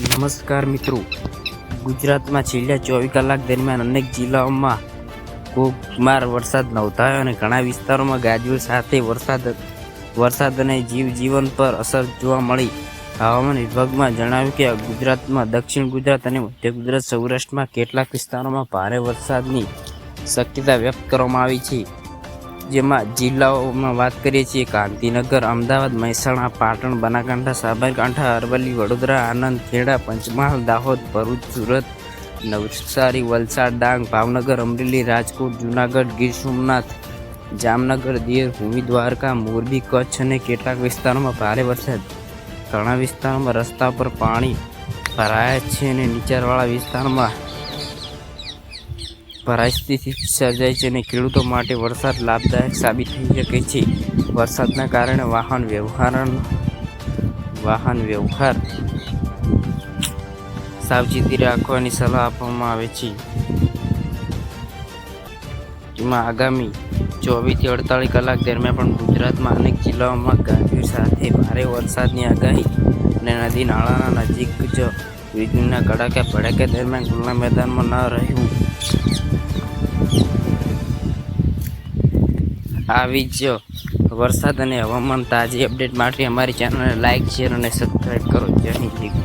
નમસ્કાર મિત્રો, ગુજરાતમાં છેલ્લા 24 કલાક દરમિયાન અનેક જિલ્લાઓમાં કમોસમી વરસાદ નોંધાયો અને ઘણા વિસ્તારોમાં ગાજવીજ સાથે વરસાદ અને જીવજીવન પર અસર જોવા મળી. હવામાન વિભાગમાં જણાવ્યું કે ગુજરાતમાં, દક્ષિણ ગુજરાત અને મધ્ય ગુજરાત, સૌરાષ્ટ્રમાં કેટલાક વિસ્તારોમાં ભારે વરસાદની શક્યતા વ્યક્ત કરવામાં આવી છે. જેમાં જિલ્લાઓમાં વાત કરીએ છીએ: ગાંધીનગર, અમદાવાદ, મહેસાણા, પાટણ, બનાસકાંઠા, સાબરકાંઠા, અરવલ્લી, વડોદરા, આણંદ, ખેડા, પંચમહાલ, દાહોદ, ભરૂચ, સુરત, નવસારી, વલસાડ, ડાંગ, ભાવનગર, અમરેલી, રાજકોટ, જૂનાગઢ, ગીર સોમનાથ, જામનગર, દીવ, ભૂમિ, દ્વારકા, મોરબી, કચ્છ અને કેટલાક વિસ્તારોમાં ભારે વરસાદ. ઘણા વિસ્તારોમાં રસ્તા પર પાણી ભરાયા છે અને નીચાણવાળા વિસ્તારમાં પરિસ્થિતિ સર્જાઈ છે અને ખેડૂતો માટે વરસાદ લાભદાયક સાબિત થઈ શકે છે. વરસાદના કારણે વાહન વ્યવહાર સાવચેતી રાખવાની સલાહ આપવામાં આવે છે. જેમાં આગામી 24 થી 48 કલાક દરમિયાન પણ ગુજરાતમાં અનેક જિલ્લાઓમાં ગાજવીજ સાથે ભારે વરસાદની આગાહી અને નદી નાળાના નજીક જ વીજળીના કડાકા ભડાકા દરમિયાન ખુલ્લા મેદાનમાં ન રહેવું. આવી જ વરસાદ અને હવામાન તાજી અપડેટ માટે અમારી ચેનલને લાઇક, શેર અને સબસ્ક્રાઈબ કરો. જય હિન્દ.